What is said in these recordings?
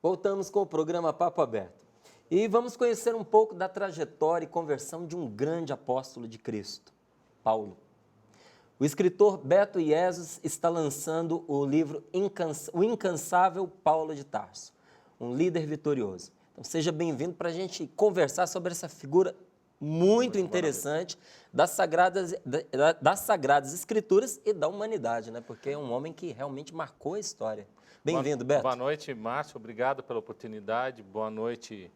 Voltamos com o programa Papo Aberto. E vamos conhecer um pouco da trajetória e conversão de um grande apóstolo de Cristo, Paulo. O escritor Beto Iesus está lançando o livro O Incansável Paulo de Tarso, um líder vitorioso. Então seja bem-vindo para a gente conversar sobre essa figura muito interessante das sagradas Escrituras e da humanidade, né? Porque é um homem que realmente marcou a história. Bem-vindo, Beto. Boa noite, Márcio. Obrigado pela oportunidade. Boa noite,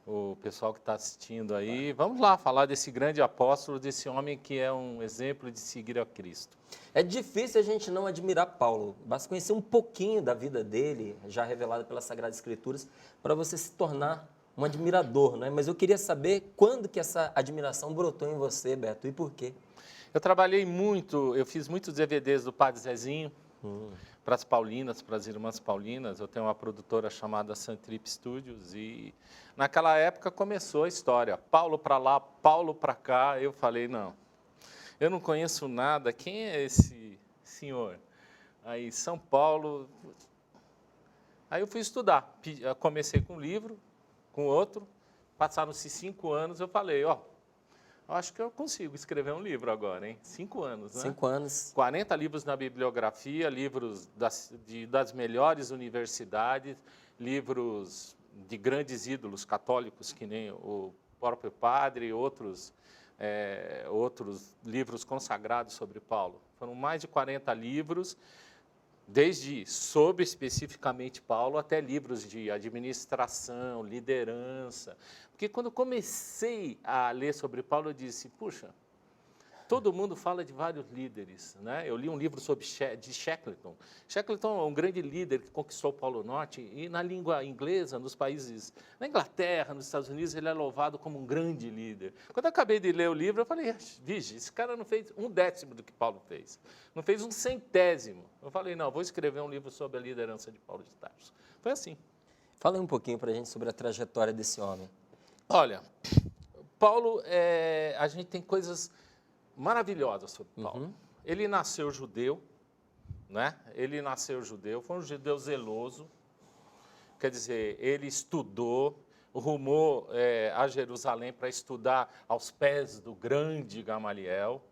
o pessoal que está assistindo aí. Vamos lá falar desse grande apóstolo, desse homem que é um exemplo de seguir a Cristo. É difícil a gente não admirar Paulo. Basta conhecer um pouquinho da vida dele, já revelada pelas Sagradas Escrituras, para você se tornar um admirador, né? Mas eu queria saber quando que essa admiração brotou em você, Beto, e por quê? Eu trabalhei muito, eu fiz muitos DVDs do Padre Zezinho, para as Paulinas, para as Irmãs Paulinas. Eu tenho uma produtora chamada Santrip Studios e naquela época começou a história. Paulo para lá, Paulo para cá. Eu falei, não, eu não conheço nada. Quem é esse senhor? Aí, São Paulo. Aí eu fui estudar. Eu comecei com um livro, com outro. Passaram-se 5 anos, eu falei, ó, acho que eu consigo escrever um livro agora, hein? 5 anos, né? 5 anos. 40 livros na bibliografia, livros das melhores universidades, livros de grandes ídolos católicos, que nem o próprio padre, outros livros consagrados sobre Paulo. Foram mais de 40 livros, desde sobre especificamente Paulo até livros de administração, liderança. Porque quando eu comecei a ler sobre Paulo, eu disse, puxa, todo mundo fala de vários líderes, né? Eu li um livro de Shackleton. Shackleton é um grande líder que conquistou o Polo Norte e na língua inglesa, nos países, na Inglaterra, nos Estados Unidos, ele é louvado como um grande líder. Quando eu acabei de ler o livro, eu falei, vige, esse cara não fez 1/10 do que Paulo fez, não fez 1/100. Eu falei, não, vou escrever um livro sobre a liderança de Paulo de Tarso. Foi assim. Fala um pouquinho para a gente sobre a trajetória desse homem. Olha, Paulo, a gente tem coisas maravilhosas sobre Paulo. Ele nasceu judeu, né? Ele nasceu judeu, foi um judeu zeloso, quer dizer, ele estudou, rumou a Jerusalém para estudar aos pés do grande Gamaliel,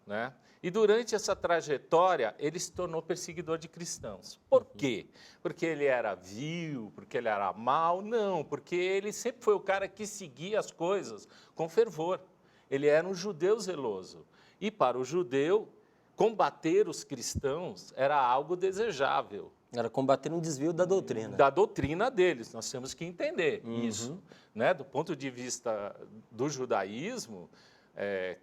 né? E durante essa trajetória, ele se tornou perseguidor de cristãos. Por quê? Porque ele era vil, porque ele era mau? Não, porque ele sempre foi o cara que seguia as coisas com fervor. Ele era um judeu zeloso. E para o judeu, combater os cristãos era algo desejável. Era combater um desvio da doutrina. Da doutrina deles, nós temos que entender isso. Né? Do ponto de vista do judaísmo,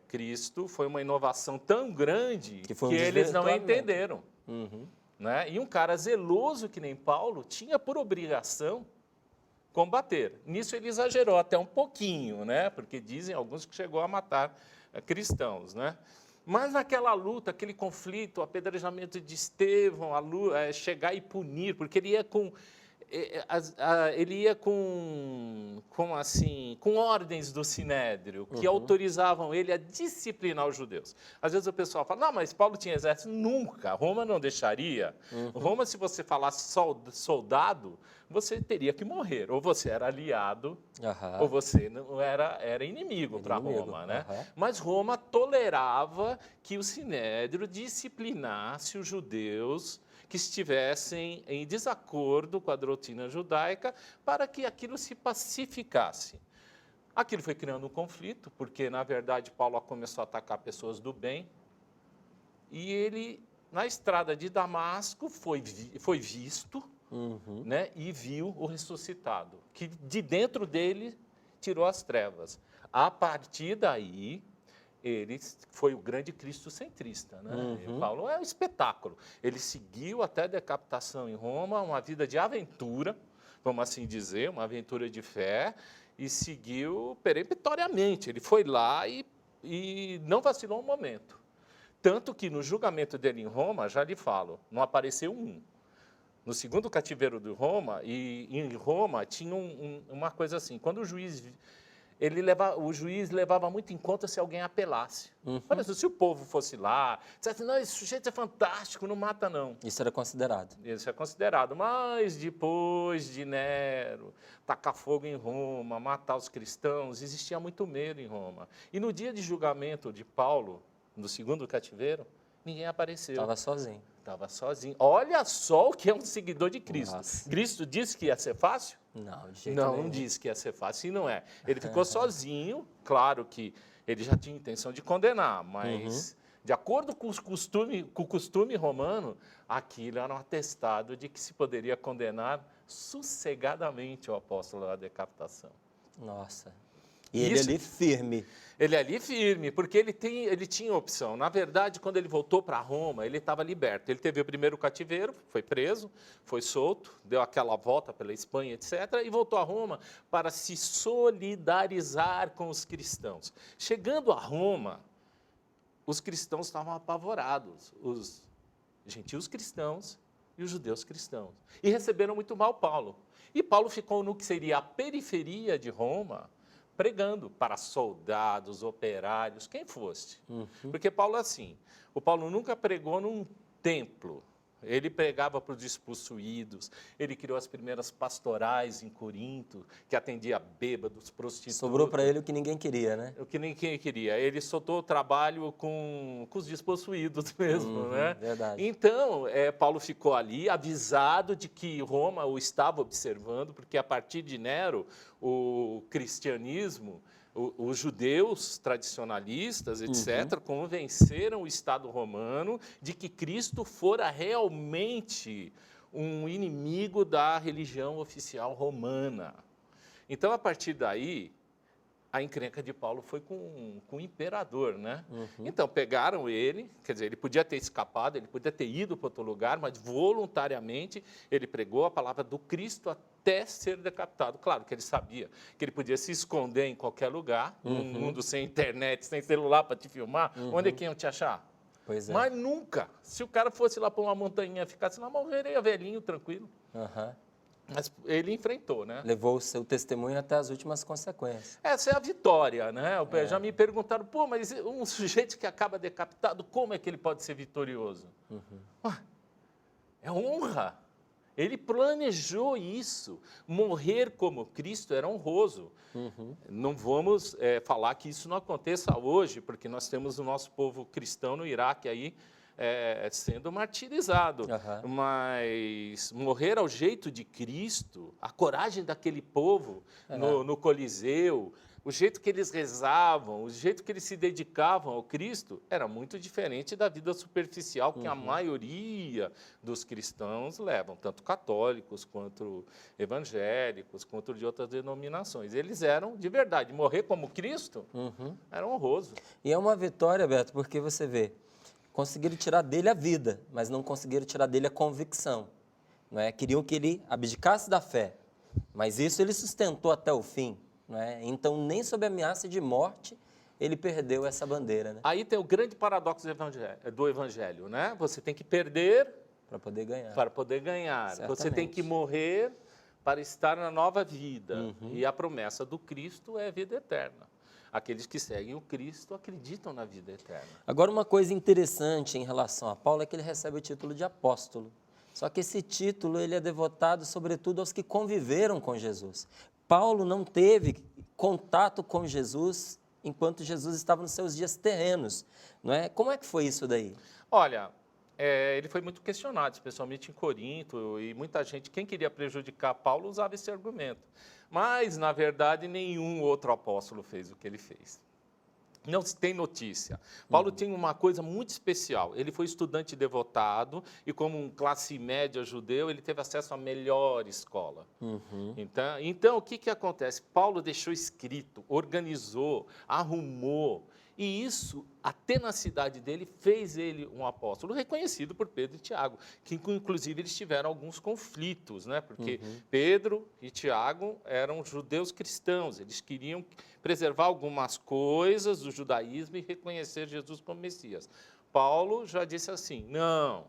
Cristo foi uma inovação tão grande que eles não entenderam. Né? E um cara zeloso que nem Paulo tinha por obrigação combater. Nisso ele exagerou até um pouquinho, né? Porque dizem alguns que chegou a matar cristãos, né? Mas naquela luta, aquele conflito, o apedrejamento de Estevão, chegar e punir, porque ele ia com ordens do Sinédrio, que autorizavam ele a disciplinar os judeus. Às vezes o pessoal fala, não, mas Paulo tinha exército. Nunca, Roma não deixaria. Roma, se você falasse soldado, você teria que morrer. Ou você era aliado, ou você não era inimigo para Roma. Né? Mas Roma tolerava que o Sinédrio disciplinasse os judeus que estivessem em desacordo com a doutrina judaica para que aquilo se pacificasse. Aquilo foi criando um conflito, porque, na verdade, Paulo começou a atacar pessoas do bem e ele, na estrada de Damasco, foi visto né, e viu o ressuscitado, que de dentro dele tirou as trevas. A partir daí, ele foi o grande cristocentrista, né? Paulo é um espetáculo. Ele seguiu até a decapitação em Roma, uma vida de aventura, vamos assim dizer, uma aventura de fé, e seguiu peremptoriamente. Ele foi lá e não vacilou um momento. Tanto que no julgamento dele em Roma, já lhe falo, não apareceu um. No segundo cativeiro de Roma, e em Roma tinha uma coisa assim, quando o juiz o juiz levava muito em conta se alguém apelasse. Por exemplo, se o povo fosse lá, dissesse, não, esse sujeito é fantástico, não mata não. Isso era considerado. Isso é considerado. Mas depois de Nero tacar fogo em Roma, matar os cristãos, existia muito medo em Roma. E no dia de julgamento de Paulo, no segundo cativeiro, ninguém apareceu. Estava sozinho. Estava sozinho. Olha só o que é um seguidor de Cristo. Nossa. Cristo disse que ia ser fácil? Não, de jeito Não, nenhum. não disse que ia ser fácil, e não é. Ele ficou sozinho, claro que ele já tinha intenção de condenar, mas de acordo com o costume romano, aquilo era um atestado de que se poderia condenar sossegadamente o apóstolo à decapitação. Nossa. E ele ali firme. Ele ali firme, porque ele tinha opção. Na verdade, quando ele voltou para Roma, ele estava liberto. Ele teve o primeiro cativeiro, foi preso, foi solto, deu aquela volta pela Espanha, etc., e voltou a Roma para se solidarizar com os cristãos. Chegando a Roma, os cristãos estavam apavorados, os gentios cristãos e os judeus cristãos. E receberam muito mal Paulo. E Paulo ficou no que seria a periferia de Roma, pregando para soldados, operários, quem fosse. Porque Paulo é assim, o Paulo nunca pregou num templo, ele pregava para os despossuídos, ele criou as primeiras pastorais em Corinto, que atendia bêbados, prostitutas. Sobrou para ele o que ninguém queria, né? O que ninguém queria. Ele soltou o trabalho com os despossuídos mesmo, né? Verdade. Então, Paulo ficou ali avisado de que Roma o estava observando, porque a partir de Nero, o cristianismo, os judeus tradicionalistas, etc., convenceram o Estado romano de que Cristo fora realmente um inimigo da religião oficial romana. Então, a partir daí, a encrenca de Paulo foi com o imperador, né? Então, pegaram ele, quer dizer, ele podia ter escapado, ele podia ter ido para outro lugar, mas voluntariamente ele pregou a palavra do Cristo até ser decapitado. Claro que ele sabia que ele podia se esconder em qualquer lugar, num mundo sem internet, sem celular para te filmar, onde é que iam te achar? Pois é. Mas nunca. Se o cara fosse lá para uma montanha, ficasse lá, morreria velhinho, tranquilo. Mas ele enfrentou, né? Levou o seu testemunho até as últimas consequências. Essa é a vitória, né? Já me perguntaram, pô, mas um sujeito que acaba decapitado, como é que ele pode ser vitorioso? Ué, é honra. Ele planejou isso. Morrer como Cristo era honroso. Não vamos falar que isso não aconteça hoje, porque nós temos o nosso povo cristão no Iraque aí, sendo martirizado. Mas morrer ao jeito de Cristo, a coragem daquele povo no Coliseu, o jeito que eles rezavam, o jeito que eles se dedicavam ao Cristo, era muito diferente da vida superficial que a maioria dos cristãos levam, tanto católicos quanto evangélicos, quanto de outras denominações. Eles eram, de verdade, morrer como Cristo era honroso. E é uma vitória, Beto, porque você vê, conseguiram tirar dele a vida, mas não conseguiram tirar dele a convicção. Não é? Queriam que ele abdicasse da fé, mas isso ele sustentou até o fim. Não é? Então, nem sob ameaça de morte, ele perdeu essa bandeira. Né? Aí tem o grande paradoxo do evangelho, né? Você tem que perder para poder ganhar. Para poder ganhar. Certamente. Você tem que morrer para estar na nova vida. E a promessa do Cristo é a vida eterna. Aqueles que seguem o Cristo acreditam na vida eterna. Agora, uma coisa interessante em relação a Paulo é que ele recebe o título de apóstolo. Só que esse título ele é devotado, sobretudo, aos que conviveram com Jesus. Paulo não teve contato com Jesus enquanto Jesus estava nos seus dias terrenos. Não é? Como é que foi isso daí? Olha, ele foi muito questionado, especialmente em Corinto, e muita gente, quem queria prejudicar Paulo, usava esse argumento. Mas, na verdade, nenhum outro apóstolo fez o que ele fez. Não se tem notícia. Paulo tinha uma coisa muito especial. Ele foi estudante devotado e, como um classe média judeu, ele teve acesso à melhor escola. Então, o que acontece? Paulo deixou escrito, organizou, arrumou. E isso, a tenacidade dele, fez ele um apóstolo reconhecido por Pedro e Tiago, que inclusive eles tiveram alguns conflitos, né? Porque Pedro e Tiago eram judeus cristãos, eles queriam preservar algumas coisas do judaísmo e reconhecer Jesus como Messias. Paulo já disse assim, não,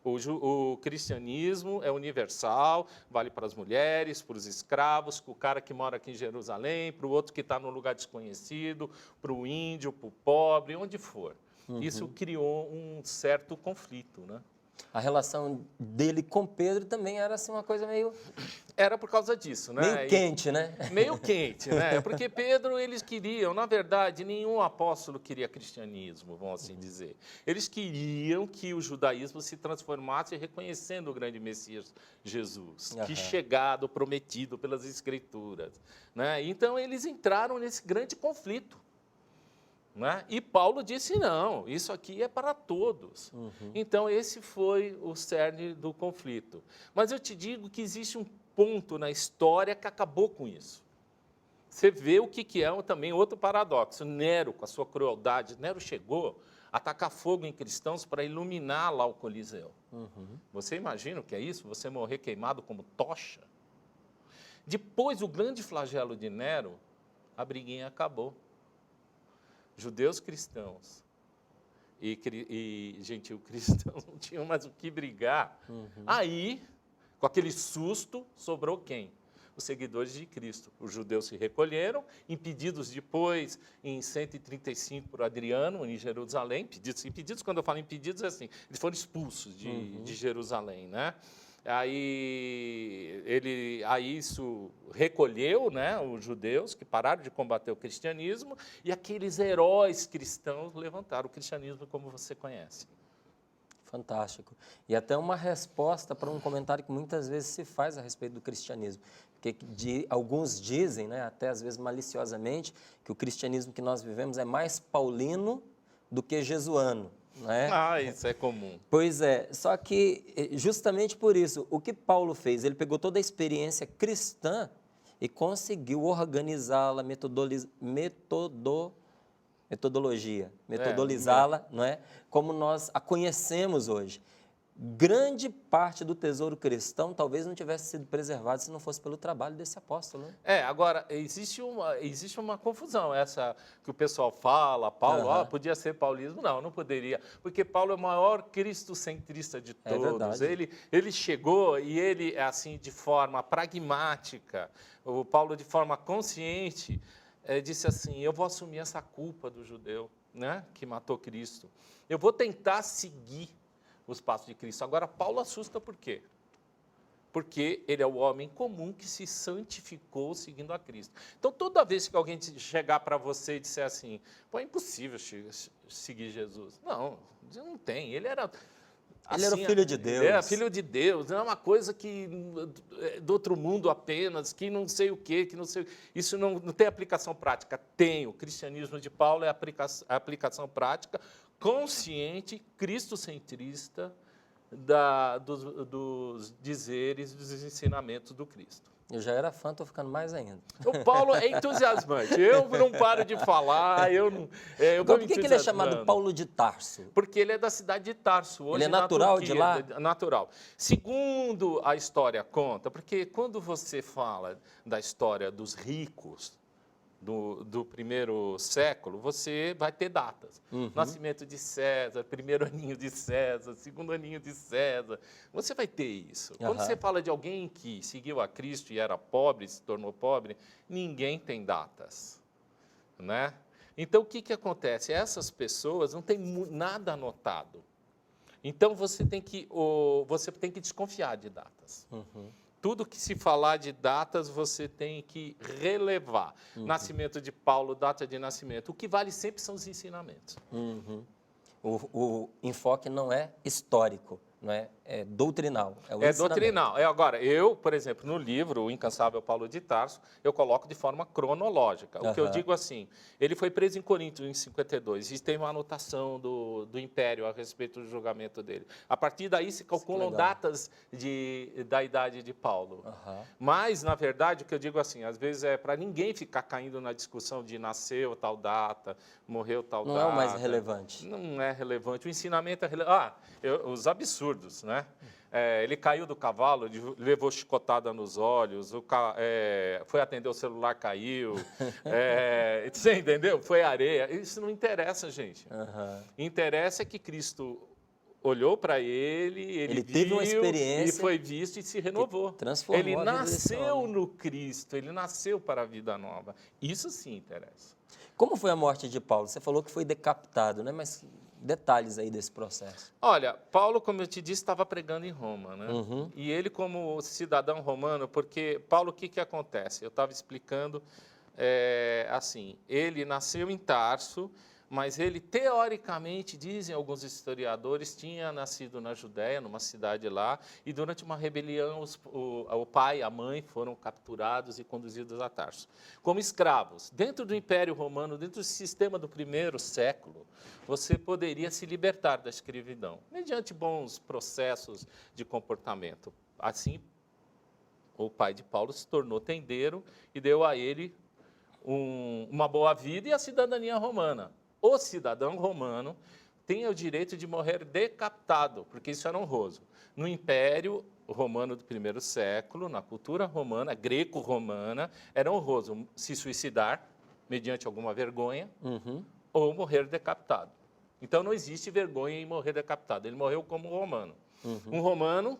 O cristianismo é universal, vale para as mulheres, para os escravos, para o cara que mora aqui em Jerusalém, para o outro que está num lugar desconhecido, para o índio, para o pobre, onde for. Isso criou um certo conflito, né? A relação dele com Pedro também era assim, uma coisa meio Era por causa disso, né? meio quente, né? Meio quente, né? Porque Pedro, eles queriam, na verdade, nenhum apóstolo queria cristianismo, vamos assim dizer. Eles queriam que o judaísmo se transformasse reconhecendo o grande Messias Jesus, que chegado, prometido pelas Escrituras, né? Então, eles entraram nesse grande conflito. Né? E Paulo disse, não, isso aqui é para todos. Então, esse foi o cerne do conflito. Mas eu te digo que existe um ponto na história que acabou com isso. Você vê o que é também outro paradoxo. Nero, com a sua crueldade, Nero chegou a atacar fogo em cristãos para iluminar lá o Coliseu. Você imagina o que é isso? Você morrer queimado como tocha? Depois, o grande flagelo de Nero, a briguinha acabou. Judeus cristãos e gentil cristãos não tinham mais o que brigar. Aí, com aquele susto, sobrou quem? Os seguidores de Cristo. Os judeus se recolheram, impedidos depois, em 135 por Adriano, em Jerusalém. Impedidos, quando eu falo impedidos, é assim, eles foram expulsos de Jerusalém, né? Aí isso recolheu, né, os judeus que pararam de combater o cristianismo e aqueles heróis cristãos levantaram o cristianismo como você conhece. Fantástico. E até uma resposta para um comentário que muitas vezes se faz a respeito do cristianismo. Porque alguns dizem, né, até às vezes maliciosamente, que o cristianismo que nós vivemos é mais paulino do que jesuano. Não é? Isso é comum. Pois é, só que justamente por isso, o que Paulo fez? Ele pegou toda a experiência cristã e conseguiu organizá-la, metodolizá-la, não é? Como nós a conhecemos hoje. Grande parte do tesouro cristão talvez não tivesse sido preservado se não fosse pelo trabalho desse apóstolo. Né? Agora, existe uma confusão, essa que o pessoal fala, Paulo, podia ser paulismo. Não, não poderia, porque Paulo é o maior cristocentrista de todos. Ele chegou e ele, assim, de forma pragmática, o Paulo, de forma consciente, disse assim, eu vou assumir essa culpa do judeu, né, que matou Cristo. Eu vou tentar seguir os passos de Cristo. Agora, Paulo assusta por quê? Porque ele é o homem comum que se santificou seguindo a Cristo. Então, toda vez que alguém chegar para você e disser assim, pô, é impossível seguir Jesus. Não tem. Ele era... Ele era o Filho de Deus. Ele era Filho de Deus. Não é uma coisa que do outro mundo apenas, que não sei o quê, que não sei... Isso não tem aplicação prática. Tem. O cristianismo de Paulo é a aplicação prática consciente, cristocentrista dos dizeres, dos ensinamentos do Cristo. Eu já era fã, estou ficando mais ainda. O Paulo é entusiasmante. Eu não paro de falar. Por que ele é chamado Paulo de Tarso? Porque ele é da cidade de Tarso. Hoje ele é natural de lá? Natural. Segundo a história conta, porque quando você fala da história dos ricos, do primeiro século, você vai ter datas. Nascimento de César, primeiro aninho de César, segundo aninho de César. Você vai ter isso. Quando você fala de alguém que seguiu a Cristo e era pobre, se tornou pobre, ninguém tem datas. Né? Então, o que acontece? Essas pessoas não têm nada anotado. Então, você tem que desconfiar de datas. Tudo que se falar de datas, você tem que relevar. Nascimento de Paulo, data de nascimento. O que vale sempre são os ensinamentos. O enfoque não é histórico, não é? É doutrinal. É doutrinal. Agora, eu, por exemplo, no livro O Incansável Paulo de Tarso, eu coloco de forma cronológica. O que eu digo assim, ele foi preso em Corinto em 52, e tem uma anotação do Império a respeito do julgamento dele. A partir daí se calculam datas da idade de Paulo. Mas, na verdade, o que eu digo assim, às vezes é para ninguém ficar caindo na discussão de nasceu tal data, morreu tal data. Não é o mais relevante. Não é relevante. O ensinamento é relevante. Os absurdos, né? Ele caiu do cavalo, levou chicotada nos olhos, foi atender o celular, caiu. Você entendeu? Foi areia. Isso não interessa, gente. Interessa é que Cristo olhou para ele teve uma viu, experiência e foi visto e se renovou. transformou Ele a vida desse nasceu homem. no Cristo, ele nasceu para a vida nova. Isso sim interessa. Como foi a morte de Paulo? Você falou que foi decapitado, né? Mas detalhes aí desse processo. Olha, Paulo, como eu te disse, estava pregando em Roma, né? Uhum. E ele, como cidadão romano, porque, Paulo, o que, que acontece? Eu estava explicando, assim, ele nasceu em Tarso, mas ele, teoricamente, dizem alguns historiadores, tinha nascido na Judéia, numa cidade lá, e durante uma rebelião, o pai e a mãe foram capturados e conduzidos a Tarso, como escravos. Dentro do Império Romano, dentro do sistema do primeiro século, você poderia se libertar da escravidão, mediante bons processos de comportamento. Assim, o pai de Paulo se tornou tendeiro e deu a ele uma boa vida e a cidadania romana. O cidadão romano tem o direito de morrer decapitado, porque isso era honroso. No Império Romano do primeiro século, na cultura romana, greco-romana, era honroso se suicidar, mediante alguma vergonha, ou morrer decapitado. Então, não existe vergonha em morrer decapitado. Ele morreu como romano. Um romano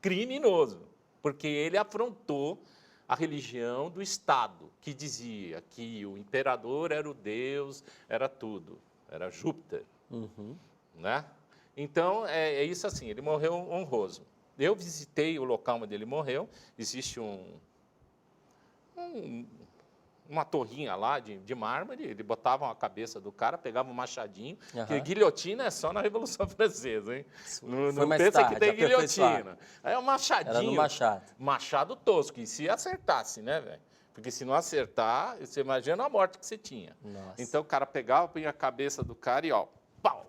criminoso, porque ele afrontou a religião do Estado, que dizia que o imperador era o Deus, era tudo, era Júpiter. Né? Então, é isso assim, ele morreu honroso. Eu visitei o local onde ele morreu, existe uma torrinha lá de mármore, ele botava a cabeça do cara, pegava um machadinho, que guilhotina é só na Revolução Francesa, hein? Não mais pensa tarde, que tem aperfeiçoado. guilhotina. É um machadinho. Era no machado. Machado tosco, e se acertasse, né, velho? Porque se não acertar, você imagina a morte que você tinha. Nossa. Então o cara pegava, punha a cabeça do cara e ó, pau!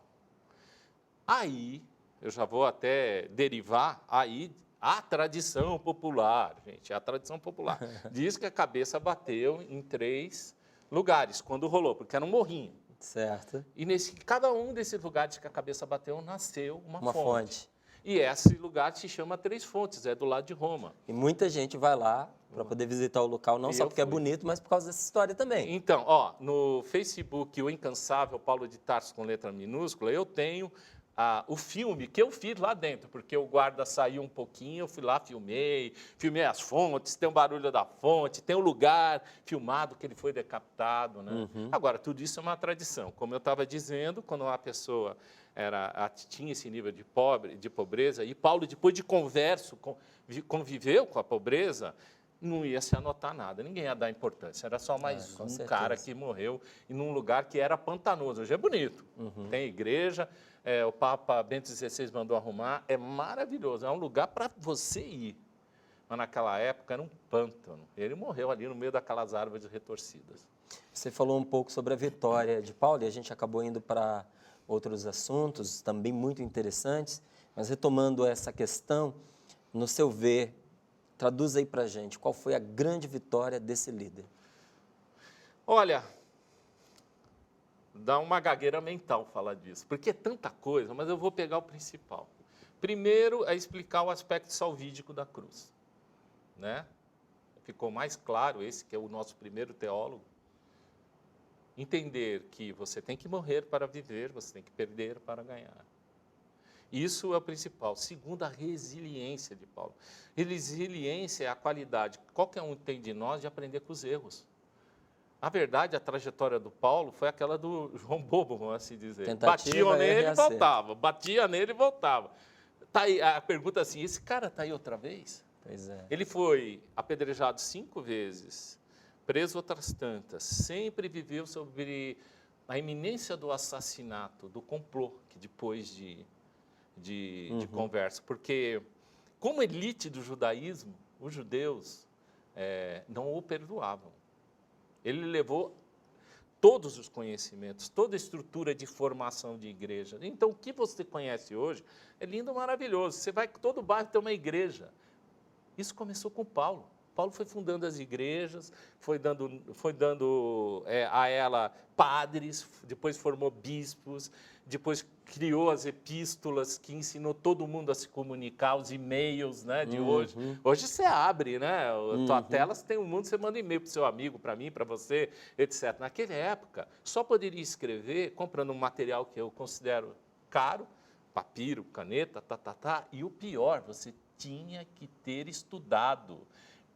Aí, eu já vou até derivar, aí a tradição popular, gente, a tradição popular, diz que a cabeça bateu em 3 lugares, quando rolou, porque era um morrinho. Certo. E cada um desses lugares que a cabeça bateu, nasceu uma fonte. E esse lugar se chama Três Fontes, é do lado de Roma. E muita gente vai lá para poder visitar o local, não só porque é bonito, mas por causa dessa história também. Então, ó, no Facebook, o Incansável Paulo de Tarso com letra minúscula, eu tenho o filme que eu fiz lá dentro, porque o guarda saiu um pouquinho, eu fui lá, filmei as fontes, tem o barulho da fonte, tem o lugar filmado que ele foi decapitado, né? Agora, tudo isso é uma tradição. Como eu estava dizendo, quando uma pessoa tinha esse nível de pobreza, e Paulo, depois de conviveu com a pobreza, não ia se anotar nada, ninguém ia dar importância, era só mais um cara que morreu em um lugar que era pantanoso. Hoje é bonito, tem igreja, o Papa Bento XVI mandou arrumar, é maravilhoso, é um lugar para você ir. Mas naquela época era um pântano, ele morreu ali no meio daquelas árvores retorcidas. Você falou um pouco sobre a vitória de Paulo e a gente acabou indo para outros assuntos também muito interessantes, mas retomando essa questão, no seu ver, traduz aí para a gente, qual foi a grande vitória desse líder? Olha, dá uma gagueira mental falar disso, porque é tanta coisa, mas eu vou pegar o principal. Primeiro é explicar o aspecto salvídico da cruz, né? Ficou mais claro esse que é o nosso primeiro teólogo. Entender que você tem que morrer para viver, você tem que perder para ganhar. Isso é o principal. Segundo, a resiliência de Paulo. Resiliência é a qualidade que qualquer um tem de nós de aprender com os erros. Na verdade, a trajetória do Paulo foi aquela do João Bobo, vamos assim dizer. Batia nele e voltava, batia nele e voltava. Tá aí, a pergunta é assim, esse cara está aí outra vez? Pois é. Ele foi apedrejado 5 vezes, preso outras tantas, sempre viveu sobre a iminência do assassinato, do complô, que depois de conversa. Porque, como elite do judaísmo, os judeus não o perdoavam. Ele levou todos os conhecimentos, toda a estrutura de formação de igreja. Então, o que você conhece hoje é lindo, maravilhoso. Você vai, todo bairro tem uma igreja. Isso começou com Paulo. Paulo foi fundando as igrejas, foi dando a ela padres, depois formou bispos, depois criou as epístolas, que ensinou todo mundo a se comunicar, os e-mails, né, de hoje. Hoje você abre, né, tua tela, você tem um mundo, você manda e-mail para o seu amigo, para mim, para você, etc. Naquela época, só poderia escrever comprando um material que eu considero caro, papiro, caneta, e o pior, você tinha que ter estudado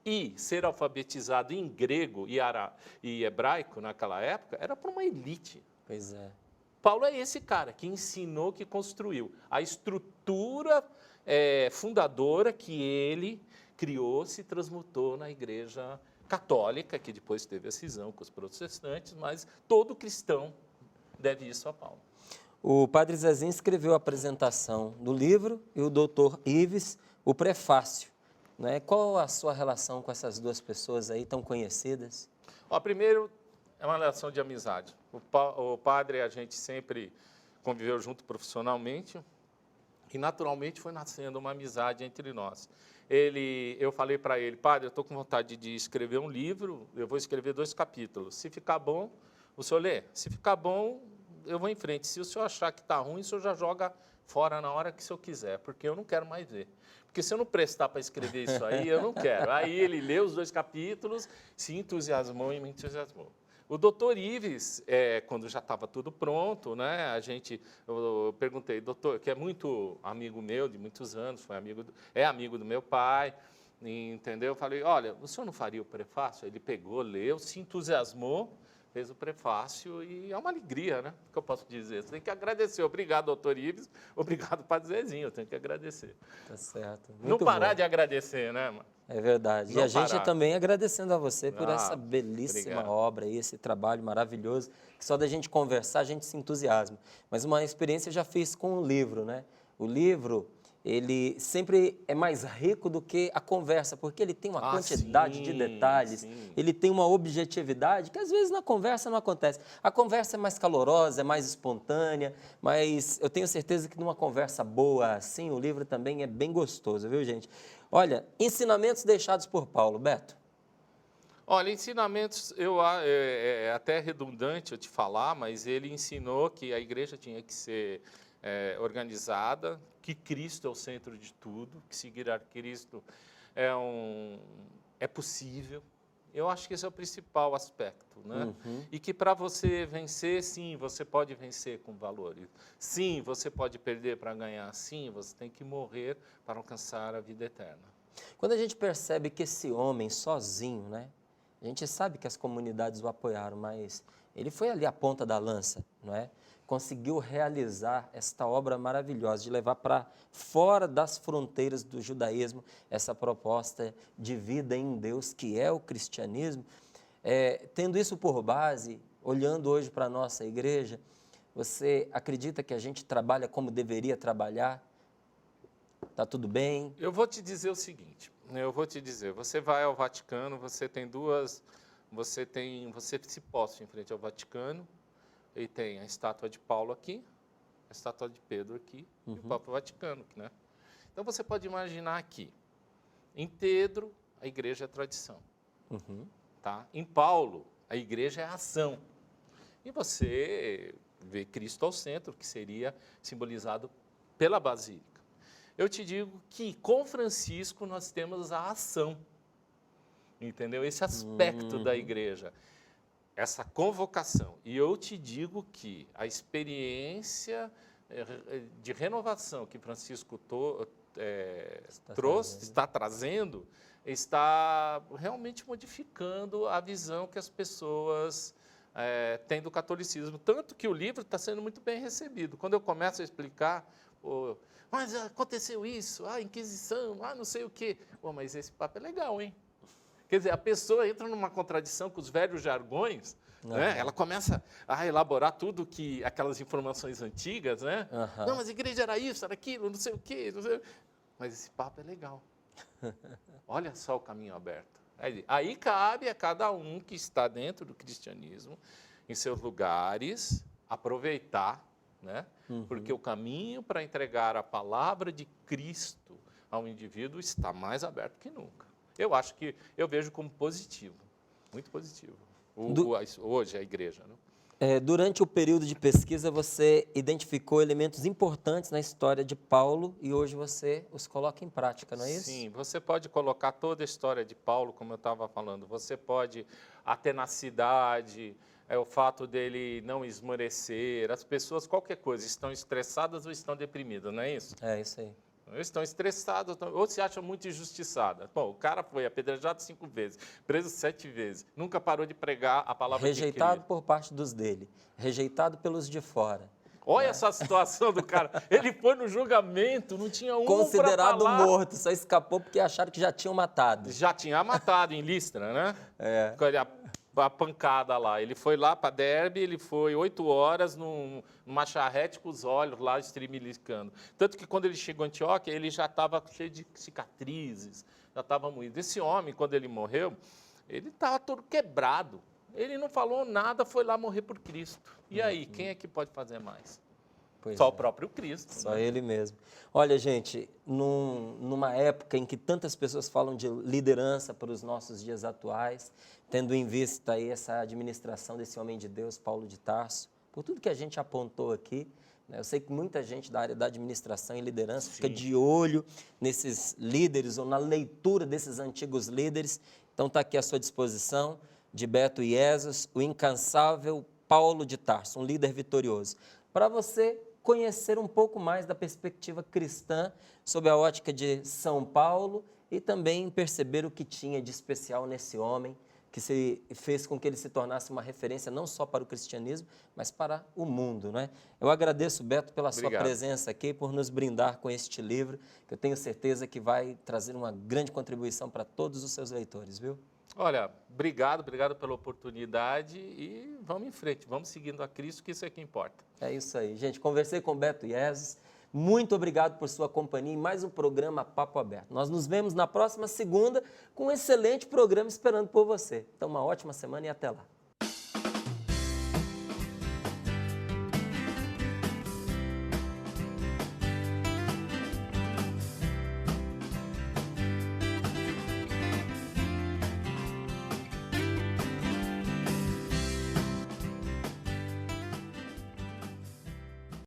e ser alfabetizado em grego e hebraico naquela época era para uma elite. Pois é. Paulo é esse cara que ensinou, que construiu a estrutura fundadora que ele criou, se transmutou na igreja católica, que depois teve a cisão com os protestantes, mas todo cristão deve isso a Paulo. O padre Zezinho escreveu a apresentação do livro e o doutor Ives o prefácio. Né? Qual a sua relação com essas duas pessoas aí tão conhecidas? Primeiro, é uma relação de amizade. O padre, a gente sempre conviveu junto profissionalmente e, naturalmente, foi nascendo uma amizade entre nós. Eu falei para ele, padre, eu estou com vontade de escrever um livro, eu vou escrever 2 capítulos. Se ficar bom, o senhor lê. Se ficar bom, eu vou em frente. Se o senhor achar que está ruim, o senhor já joga fora na hora que o senhor quiser, porque eu não quero mais ver. Porque se eu não prestar para escrever isso aí, eu não quero. Aí ele leu os 2 capítulos, se entusiasmou e me entusiasmou. O doutor Ives, quando já estava tudo pronto, né, eu perguntei, doutor, que é muito amigo meu de muitos anos, é amigo do meu pai, entendeu? Eu falei, olha, o senhor não faria o prefácio? Ele pegou, leu, se entusiasmou, fez o prefácio e é uma alegria, né? O que eu posso dizer? Você tem que agradecer. Obrigado, doutor Ives. Obrigado, padre Zezinho. Eu tenho que agradecer. Tá certo. Muito não parar bom. de agradecer, né, mano? É verdade. Não e a gente parar. também agradecendo a você por essa belíssima obrigado. obra e esse trabalho maravilhoso, que só da gente conversar a gente se entusiasma. Mas uma experiência eu já fiz com o livro, né? O livro, ele sempre é mais rico do que a conversa, porque ele tem uma quantidade de detalhes, ele tem uma objetividade que às vezes na conversa não acontece. A conversa é mais calorosa, é mais espontânea, mas eu tenho certeza que numa conversa boa assim, o livro também é bem gostoso, viu, gente? Olha, ensinamentos deixados por Paulo. Beto. Olha, ensinamentos, é até redundante eu te falar, mas ele ensinou que a igreja tinha que ser organizada, que Cristo é o centro de tudo, que seguir a Cristo é possível. Eu acho que esse é o principal aspecto, né? E que para você vencer, sim, você pode vencer com valores. Sim, você pode perder para ganhar. Sim, você tem que morrer para alcançar a vida eterna. Quando a gente percebe que esse homem sozinho, né? A gente sabe que as comunidades o apoiaram, mas ele foi ali a ponta da lança, não é? Conseguiu realizar esta obra maravilhosa de levar para fora das fronteiras do judaísmo essa proposta de vida em Deus, que é o cristianismo. Tendo isso por base, olhando hoje para a nossa igreja, você acredita que a gente trabalha como deveria trabalhar? Está tudo bem? Eu vou te dizer o seguinte, você vai ao Vaticano, você se posta em frente ao Vaticano, e tem a estátua de Paulo aqui, a estátua de Pedro aqui, e o Papa Vaticano, né? Então você pode imaginar aqui, em Pedro, a igreja é a tradição, tá? Em Paulo, a igreja é a ação. E você vê Cristo ao centro, que seria simbolizado pela Basílica. Eu te digo que com Francisco nós temos a ação, entendeu? Esse aspecto da igreja, essa convocação. E eu te digo que a experiência de renovação que Francisco está trazendo, está realmente modificando a visão que as pessoas têm do catolicismo. Tanto que o livro está sendo muito bem recebido. Quando eu começo a explicar, mas aconteceu isso, a Inquisição, não sei o quê. Mas esse papo é legal, hein? Quer dizer, a pessoa entra numa contradição com os velhos jargões, né? Ela começa a elaborar tudo aquelas informações antigas, né? Não, mas a igreja era isso, era aquilo, não sei o quê. Não sei... Mas esse papo é legal. Olha só o caminho aberto. Aí cabe a cada um que está dentro do cristianismo, em seus lugares, aproveitar, né? Porque o caminho para entregar a palavra de Cristo ao indivíduo está mais aberto que nunca. Eu vejo como positivo, muito positivo, hoje a igreja. Né? Durante o período de pesquisa, você identificou elementos importantes na história de Paulo e hoje você os coloca em prática, não é isso? Sim, você pode colocar toda a história de Paulo, como eu estava falando, você pode, a tenacidade, é o fato dele não esmorecer. As pessoas, qualquer coisa, estão estressadas ou estão deprimidas, não é isso? É isso aí. Estão estressadas ou se acham muito injustiçadas. Bom, o cara foi apedrejado 5 vezes, preso 7 vezes, nunca parou de pregar a palavra de Rejeitado Cristo. por parte dos dele, rejeitado pelos de fora. Olha essa situação do cara. Ele foi no julgamento, não tinha um Considerado pra falar. morto, só escapou porque acharam que já tinham matado. Já tinha matado em Listra, né? Com a pancada lá. Ele foi lá para Derbe, ele foi 8 horas numa charrete com os olhos lá estremilicando. Tanto que quando ele chegou em Antioquia, ele já estava cheio de cicatrizes, já estava moído. Esse homem, quando ele morreu, ele estava todo quebrado. Ele não falou nada, foi lá morrer por Cristo. E aí, quem é que pode fazer mais? Pois Só é. o próprio Cristo. Só né? ele mesmo. Olha, gente, numa época em que tantas pessoas falam de liderança para os nossos dias atuais, tendo em vista aí essa administração desse homem de Deus, Paulo de Tarso, por tudo que a gente apontou aqui, né, eu sei que muita gente da área da administração e liderança fica de olho nesses líderes ou na leitura desses antigos líderes. Então está aqui à sua disposição, de Beto Iesus, o incansável Paulo de Tarso, um líder vitorioso, para você conhecer um pouco mais da perspectiva cristã sob a ótica de São Paulo e também perceber o que tinha de especial nesse homem, que fez com que ele se tornasse uma referência não só para o cristianismo, mas para o mundo. Né? Eu agradeço, Beto, pela sua presença aqui, por nos brindar com este livro, que eu tenho certeza que vai trazer uma grande contribuição para todos os seus leitores, viu? Olha, obrigado pela oportunidade e vamos em frente, vamos seguindo a Cristo, que isso é que importa. É isso aí, gente. Conversei com o Beto Iesus. Muito obrigado por sua companhia em mais um programa Papo Aberto. Nós nos vemos na próxima segunda com um excelente programa esperando por você. Então, uma ótima semana e até lá.